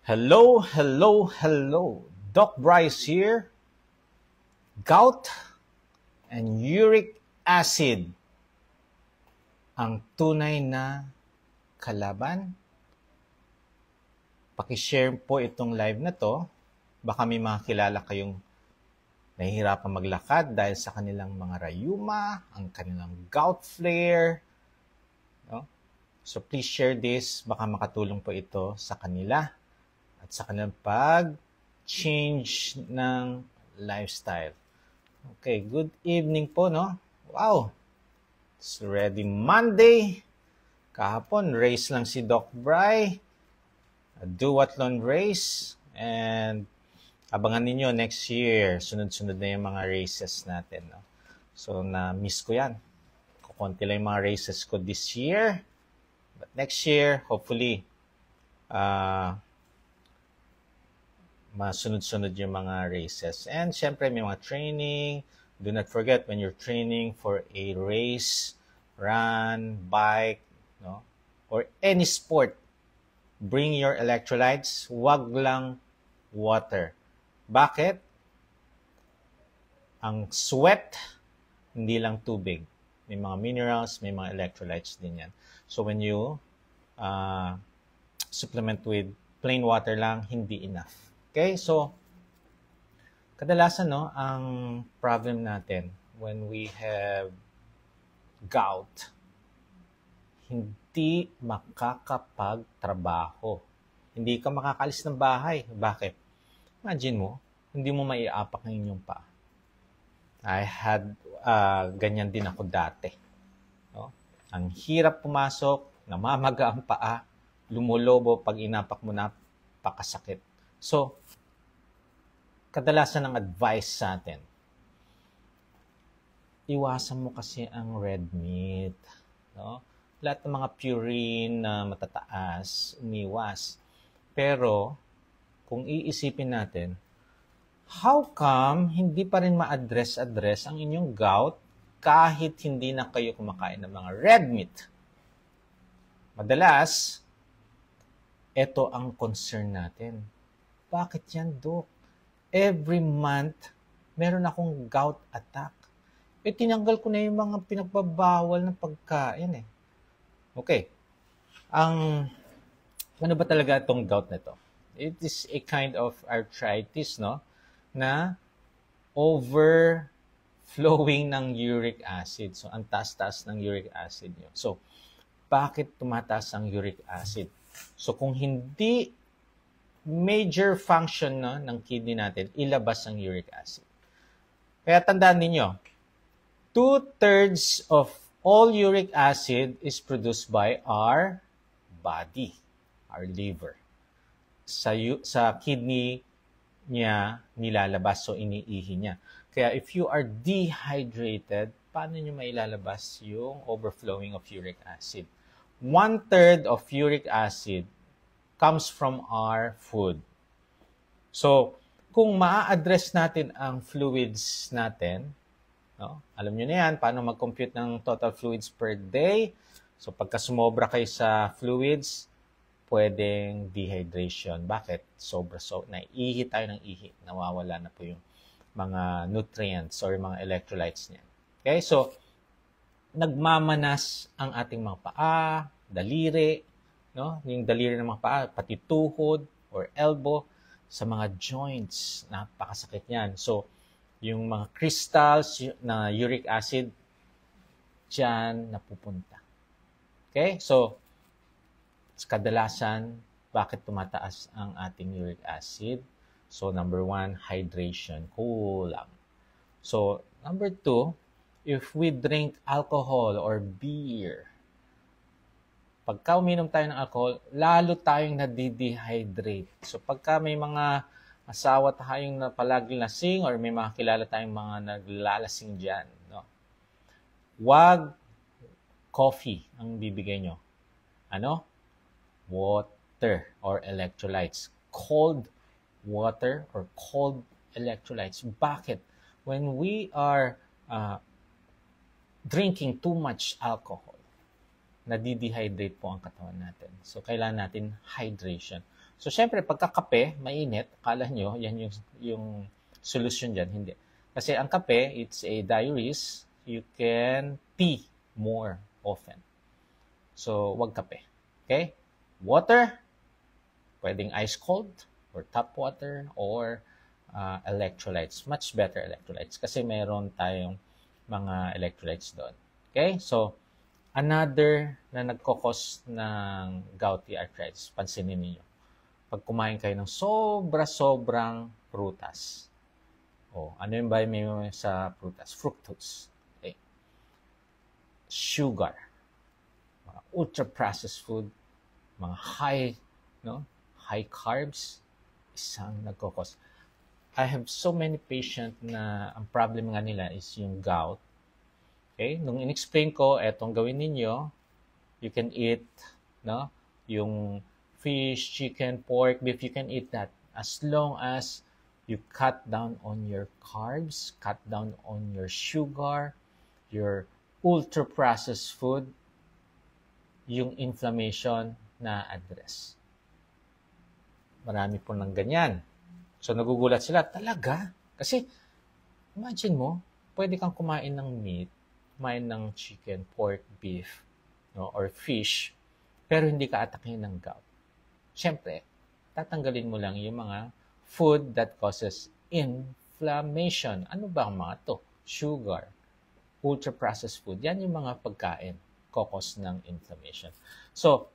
Hello, hello, hello. Doc Bryce here. Gout and uric acid ang tunay na kalaban. Pakishare po itong live na to. Baka may mga kilala kayong nahihirapan maglakad dahil sa kanilang mga rayuma, ang kanilang gout flare. No? So please share this. Baka makatulong po ito sa kanila at sa kanilang pag-change ng lifestyle. Okay, good evening po, no? Wow! It's already Monday. Kahapon, race lang si Doc Bry. A duathlon race. And abangan ninyo next year. Sunod-sunod na yung mga races natin, no? So, na-miss ko yan. Kukunti lang yung mga races ko this year. But next year, hopefully, masunod-sunod yung mga races. And syempre, may mga training. Do not forget, when you're training for a race, run, bike, no, or any sport, bring your electrolytes. Wag lang water. Bakit? Ang sweat, hindi lang tubig. May mga minerals, may mga electrolytes din yan. So when you supplement with plain water lang, hindi enough. Okay? So, kadalasan, no, ang problem natin when we have gout, hindi makakapagtrabaho. Hindi ka makakalis ng bahay. Bakit? Imagine mo, hindi mo maiapak ang inyong paa. I had ganyan din ako dati. No? Ang hirap pumasok, namamaga ang paa, lumulobo pag inapak mo na, pakasakit. So, kadalasan ng advice sa atin, iwasan mo kasi ang red meat. No? Lahat ng mga purine na matataas, umiwas. Pero, kung iisipin natin, how come hindi pa rin ma-address ang inyong gout kahit hindi na kayo kumakain ng mga red meat? Madalas, ito ang concern natin. Bakit yan, Doc? Every month, meron akong gout attack. Tinanggal ko na yung mga pinagbabawal ng pagkain. Okay. Ano ba talaga itong gout na ito? It is a kind of arthritis, no? Na overflowing ng uric acid. So, ang taas-taas ng uric acid nyo. So, bakit tumataas ang uric acid? So, kung hindi major function, no, ng kidney natin, ilabas ang uric acid. Kaya tandaan ninyo, 2/3 of all uric acid is produced by our body, our liver. Sa kidney niya nilalabas, so iniihi niya. Kaya if you are dehydrated, paano niyo mailalabas yung overflowing of uric acid? 1/3 of uric acid comes from our food. So, kung maa-address natin ang fluids natin, no? Alam nyo na yan, paano mag-compute ng total fluids per day. So, pagka sumobra kayo sa fluids, pwedeng dehydration. Bakit? Naiihi tayo ng ihi. Nawawala na po yung mga nutrients or mga electrolytes niya. Okay? So, nagmamanas ang ating mga paa, daliri, no? Yung daliri ng mga paa, pati tuhod or elbow, sa mga joints, napakasakit yan. So, yung mga crystals na uric acid, dyan napupunta. Okay? So, kadalasan, bakit tumataas ang ating uric acid? So, number 1, hydration. Kulang. So, number 2, if we drink alcohol or beer, pagka uminom tayo ng alcohol, lalo tayong nadidehydrate. So, pagka may mga asawa tayong na palagi lasing or may mga kilala tayong mga naglalasing dyan, no? Wag coffee ang bibigay nyo. Ano? Water or electrolytes. Cold water or cold electrolytes. Bakit? When we are drinking too much alcohol, nadidehydrate po ang katawan natin. So, kailangan natin hydration. So, syempre, pagkakape, mainit, akala nyo, yan yung solution dyan. Hindi. Kasi ang kape, it's a diuresis. You can tea more often. So, wag kape. Okay? Water, pwedeng ice cold or tap water or electrolytes. Much better electrolytes kasi meron tayong mga electrolytes doon. Okay? So, another na nagkokos ng gouty arthritis, pansinin niyo. Pag kumain kayo ng sobra-sobrang prutas. Ano yung ba may sa prutas? Fructose. Okay. Sugar. Mga ultra-processed food. Mga high carbs. Isang nagkokos. I have so many patients na ang problem nga nila is yung gout. Okay? Nung in-explain ko, etong gawin ninyo, you can eat, yung fish, chicken, pork, beef, you can eat that as long as you cut down on your carbs, cut down on your sugar, your ultra-processed food, yung inflammation na address. Marami po ng ganyan. So, nagugulat sila, talaga? Kasi, imagine mo, pwede kang kumain ng meat, kumain ng chicken, pork, beef, or fish, pero hindi ka atakin ng gout. Siyempre, tatanggalin mo lang yung mga food that causes inflammation. Ano ba ang mga to? Sugar, ultra-processed food. Yan yung mga pagkain, cause ng inflammation. So,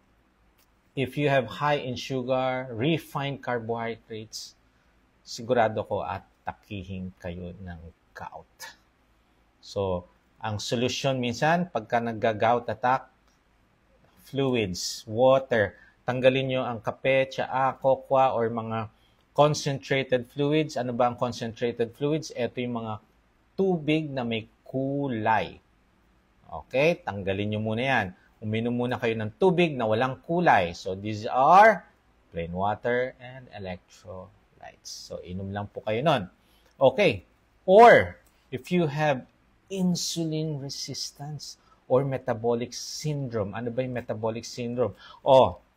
if you have high in sugar, refined carbohydrates, sigurado ko at takihin kayo ng gout. So, ang solusyon minsan, pagka nagga-gout attack, fluids, water, tanggalin nyo ang kape, tsaa, kokwa, or mga concentrated fluids. Ano ba ang concentrated fluids? Ito yung mga tubig na may kulay. Okay? Tanggalin nyo muna yan. Uminom muna kayo ng tubig na walang kulay. So, these are plain water and electrolytes. So, inom lang po kayo nun. Okay. Or, if you have insulin resistance or metabolic syndrome. Ano ba yung metabolic syndrome?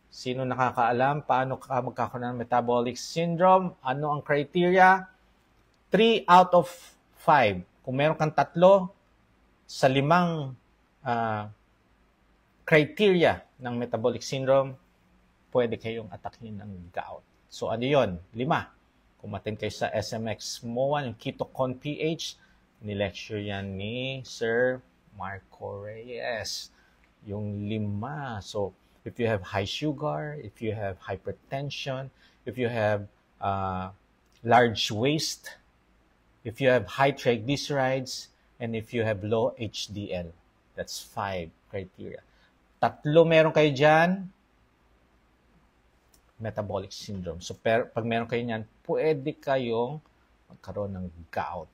Sino nakakaalam paano ka magkakaroon ng metabolic syndrome? Ano ang criteria? 3 out of 5. Kung meron kang 3 sa 5 criteria ng metabolic syndrome, pwede kayong atakin ng gout. So, ano yun? 5. Kung matin kayo sa SMX MOA, yung Ketocon PH, ni-lecture yan ni Sir Marco Reyes. Yung 5. So, if you have high sugar, if you have hypertension, if you have large waist, if you have high triglycerides, and if you have low HDL. That's 5 criteria. 3 meron kayo dyan, metabolic syndrome. So, pag meron kayo niyan, pwede kayong magkaroon ng gout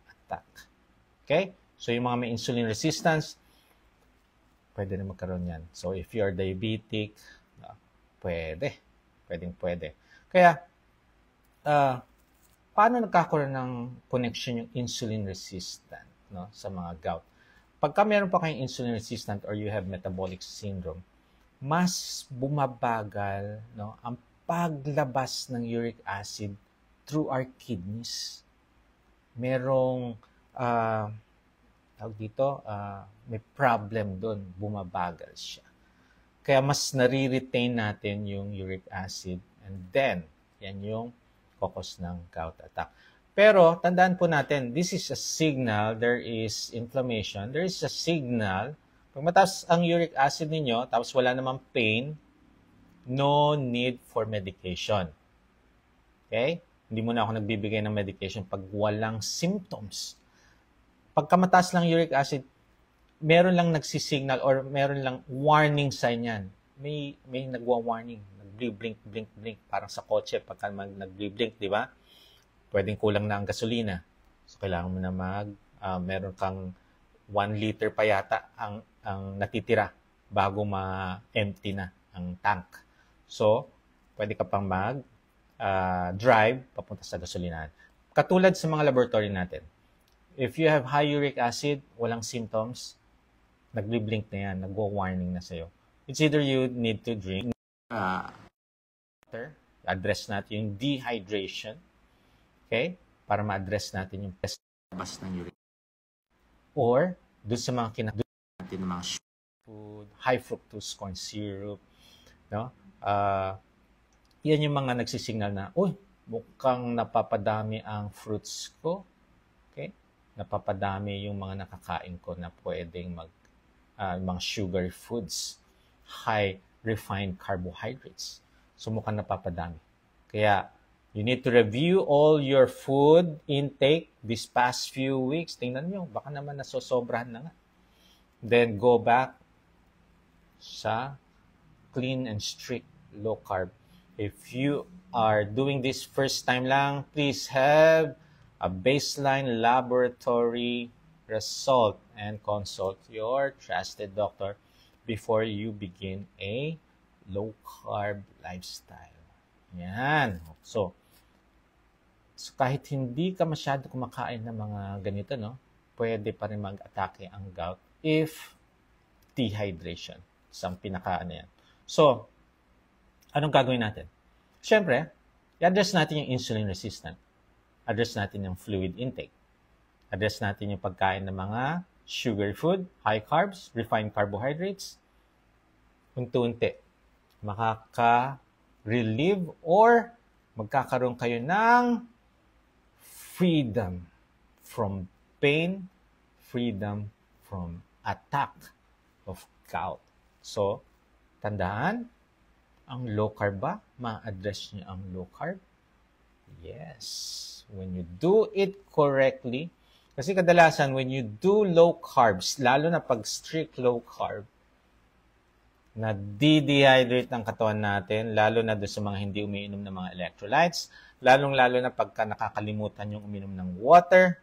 attack. Okay? So, yung mga may insulin resistance, pwede na magkaroon yan. So, if you are diabetic, pwede. Pwede. Kaya, paano nagkakaroon ng connection yung insulin resistant sa mga gout? Pagka meron pa kayong insulin resistant or you have metabolic syndrome, mas bumabagal ang paglabas ng uric acid through our kidneys. Merong may problem doon, bumabagal siya. Kaya mas nare-retain natin yung uric acid and then, yan yung cause ng gout attack. Pero, tandaan po natin, this is a signal, there is inflammation, there is a signal. Pag mataas ang uric acid ninyo, tapos wala namang pain, no need for medication. Okay? Hindi muna ako nagbibigay ng medication pag walang symptoms. Pagka mataas lang uric acid, meron lang nagsisignal or meron lang warning sign yan. May nagwa-warning. Nag-blink, parang sa kotse pagka nag-blink, di ba? Pwedeng kulang na ang gasolina. So, kailangan mo na meron kang 1 liter pa yata ang natitira bago ma-empty na ang tank. So, pwede ka pang drive papunta sa gasolinahan. Katulad sa mga laboratory natin. If you have high uric acid, walang symptoms, nagbi-blink na yan, nagwo-warning na sa'yo. It's either you need to drink water address natin yung dehydration. Okay? Para ma-address natin yung labas ng urine. Or, doon sa mga kinakain natin ng mga food, high fructose corn syrup, no? Yan yung mga nagsisignal na, uy, mukhang napapadami ang fruits ko. Okay? Napapadami yung mga nakakain ko na pwedeng mga sugary foods, high refined carbohydrates. So mukhang napapadami. Kaya, you need to review all your food intake this past few weeks. Tingnan nyo, baka naman nasosobrahan na nga. Then go back sa clean and strict low carb. If you are doing this first time lang, please have a baseline laboratory result and consult your trusted doctor before you begin a low carb lifestyle. Yan. So kahit hindi ka masyado kumakain ng mga ganito, no, pwede pa rin mag-atake ang gout if dehydration. Isang pinakaano yan. So, anong gagawin natin? Siyempre, i-address natin yung insulin resistant. Address natin yung fluid intake. Address natin yung pagkain ng mga sugary food, high carbs, refined carbohydrates. Unti-unti, makaka-relieve or magkakaroon kayo ng freedom from pain, freedom from attack of gout. So, tandaan, ang low carb ba? Ma-address niyo ang low carb? Yes. When you do it correctly, kasi kadalasan when you do low carbs, lalo na pag strict low carb, na de-dehydrate ng katawan natin, lalo na doon sa mga hindi umiinom ng mga electrolytes, lalong-lalo na pagka nakakalimutan yung uminom ng water,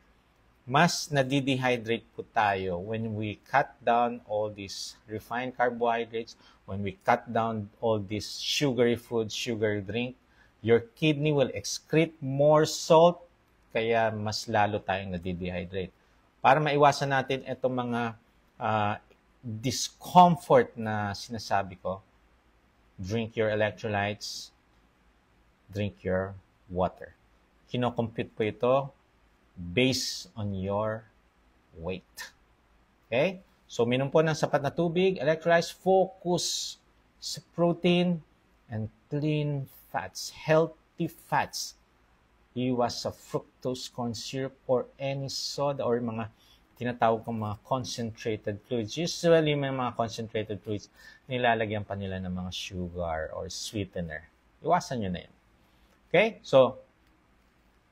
mas nade-dehydrate po tayo when we cut down all these refined carbohydrates, when we cut down all these sugary food, sugary drink, your kidney will excrete more salt, kaya mas lalo tayong nade-dehydrate. Para maiwasan natin itong mga discomfort na sinasabi ko, drink your electrolytes, drink your water. Kino-compute po ito based on your weight. Okay? So, minom po ng sapat na tubig, electrolytes, focus sa protein and clean fats, healthy fats. Iwas sa fructose corn syrup or any soda or mga tinatawag kong mga concentrated fluids. Usually, may mga concentrated fluids, nilalagyan pa nila ng mga sugar or sweetener. Iwasan nyo na yun. Okay? So,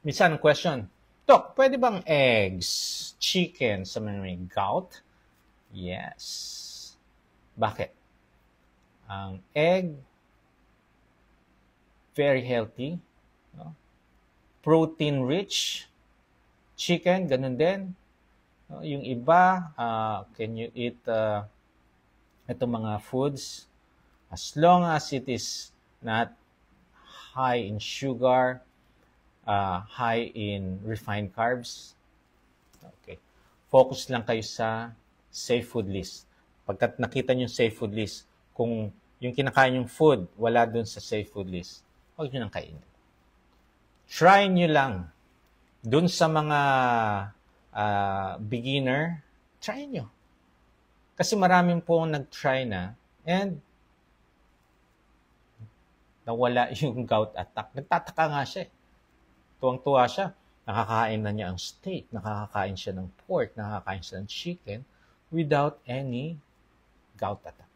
minsan ang question, Dok, pwede bang eggs, chicken sa mga may gout? Yes. Bakit? Ang egg, very healthy. No? Protein-rich. Chicken, ganun din. Yung iba, can you eat itong mga foods as long as it is not high in sugar, high in refined carbs. Okay. Focus lang kayo sa safe food list. Pagkat nakita niyo yung safe food list, kung yung kinakain yung food, wala dun sa safe food list, huwag nyo nang kainin. Try nyo lang. Dun sa mga beginner, try nyo. Kasi maraming po nag-try na and nawala yung gout attack. Nagtataka nga siya. Tuwang-tuwa siya. Nakakain na niya ang steak, nakakain siya ng pork, nakakain siya ng chicken without any gout attack.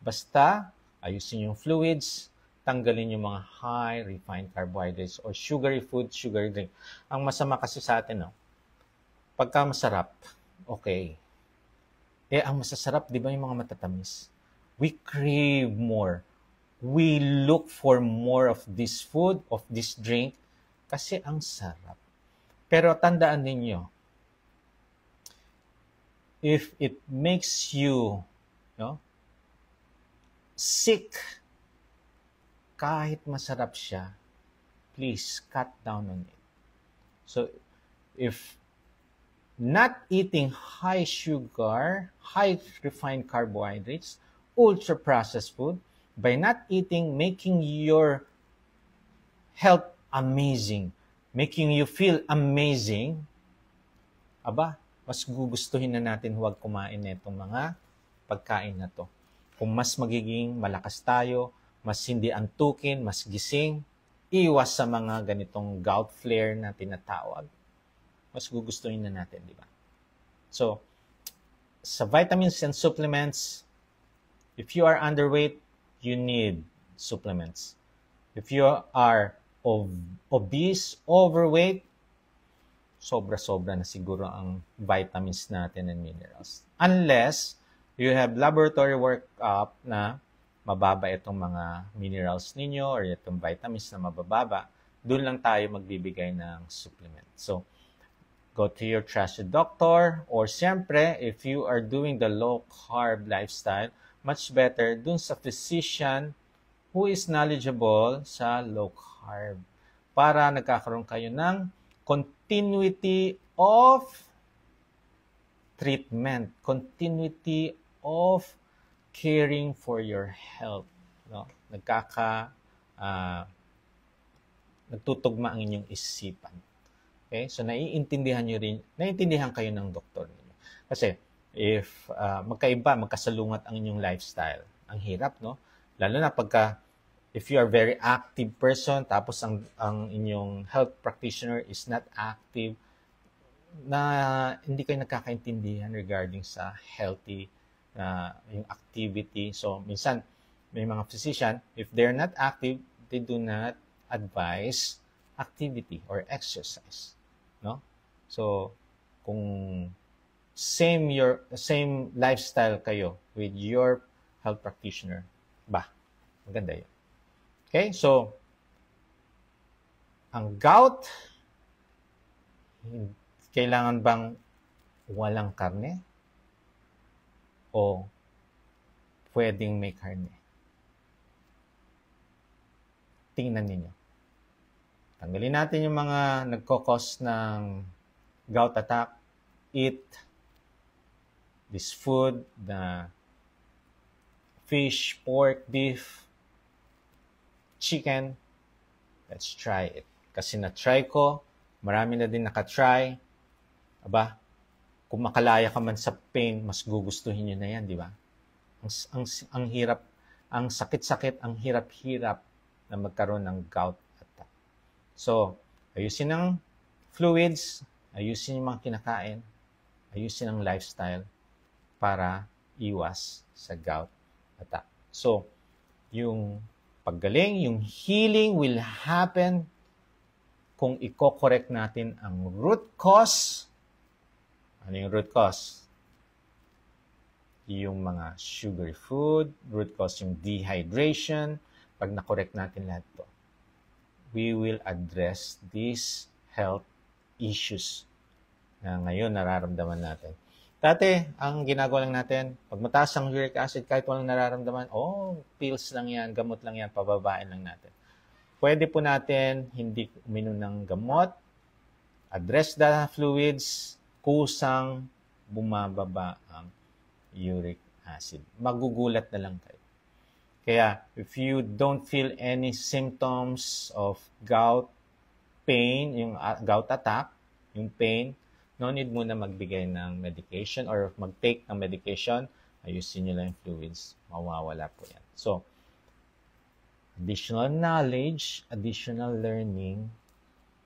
Basta, ayusin yung fluids, tanggalin yung mga high refined carbohydrates or sugary food, sugary drink. Ang masama kasi sa atin, no? Pagka masarap, okay. Ang masasarap, di ba yung mga matatamis? We crave more. We look for more of this food, of this drink, kasi ang sarap. Pero tandaan ninyo, if it makes you sick, kahit masarap siya, please cut down on it. So, if not eating high sugar, high refined carbohydrates, ultra-processed food, by not eating, making your health amazing, making you feel amazing, aba, mas gugustuhin na natin huwag kumain nitong mga pagkain na to. Kung mas magiging malakas tayo, mas hindi antukin, mas gising, iwas sa mga ganitong gout flare na tinatawag, mas gugustuhin na natin, di ba? So, sa vitamins and supplements, if you are underweight, you need supplements. If you are obese, overweight, sobra-sobra na siguro ang vitamins natin and minerals. Unless you have laboratory workup na mababa itong mga minerals ninyo or itong vitamins na mabababa, doon lang tayo magbibigay ng supplement. So, go to your trusted doctor, or siyempre, if you are doing the low-carb lifestyle, much better dun sa physician who is knowledgeable sa low-carb para nagkakaroon kayo ng continuity of treatment, continuity of caring for your health. No? Nagtutugma ang inyong isipan. Okay? So, naiintindihan kayo ng doktor niyo. Kasi, if magkasalungat ang inyong lifestyle, ang hirap, no? Lalo na if you are very active person, tapos ang inyong health practitioner is not active, na hindi kayo nagkakaintindihan regarding sa healthy, yung activity. So, minsan, may mga physician, if they're not active, they do not advise activity or exercise. No? So, kung same lifestyle kayo with your health practitioner, maganda yun. Okay? So, ang gout, kailangan bang walang karne? O pwedeng may karne? Tingnan ninyo. Tanggalin natin yung mga nagkokos ng gout attack. Eat this food, na fish, pork, beef, chicken. Let's try it. Kasi na-try ko, marami na din nakatry. Aba, kung makalaya ka man sa pain, mas gugustuhin nyo na yan, di ba? Ang hirap, ang sakit-sakit, ang hirap-hirap na magkaroon ng gout attack. So, ayusin ang fluids, ayusin yung mga kinakain, ayusin ang lifestyle para iwas sa gout attack. So, yung paggaling, yung healing will happen kung i-correct natin ang root cause. Ano yung root cause? Yung mga sugary food, root cause yung dehydration. Pag na-correct natin lahat to, we will address these health issues na ngayon nararamdaman natin. Dati, ang ginagawa lang natin, pag mataas ang uric acid, kahit walang nararamdaman, pills lang yan, gamot lang yan, pababain lang natin. Pwede po natin hindi uminom ng gamot, address the fluids, kusang bumababa ang uric acid. Magugulat na lang kayo. Kaya, if you don't feel any symptoms of gout pain, yung gout attack, yung pain, no need muna magbigay ng medication or mag-take ng medication. Ayusin nyo lang yung fluids. Mawawala po yan. So, additional knowledge, additional learning,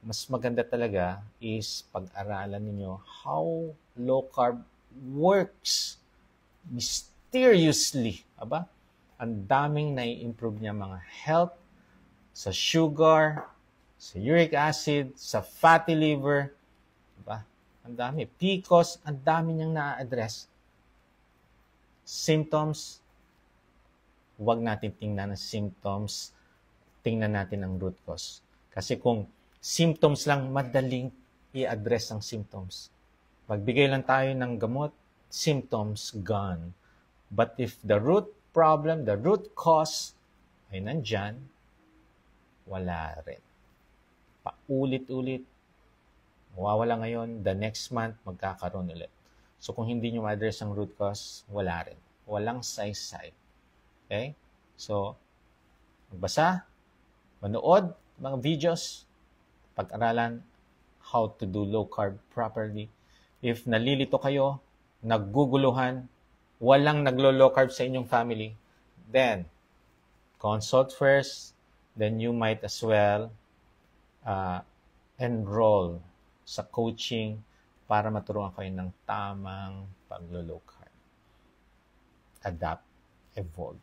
mas maganda talaga is pag-aralan ninyo how low carb works mysteriously. Aba? Ang daming nai-improve niya mga health sa sugar, sa uric acid, sa fatty liver. Aba? Ang dami. PCOS, ang dami niyang na-address. Symptoms, huwag natin tingnan ang symptoms, tingnan natin ang root cause. Kasi kung symptoms lang, madaling i-address ang symptoms. Magbigay lang tayo ng gamot, symptoms gone. But if the root problem, the root cause ay nandyan, wala rin. Paulit-ulit, mawawala ngayon, the next month, magkakaroon ulit. So kung hindi nyo ma-address ang root cause, wala rin. Walang saysay. Okay? So, magbasa, manood, mga videos, pag-aralan how to do low carb properly. If nalilito kayo, nagguguluhan, walang naglo-low carb sa inyong family, then consult first, then you might as well enroll sa coaching para maturuan kayo ng tamang paglo-low carb. Adapt, evolve.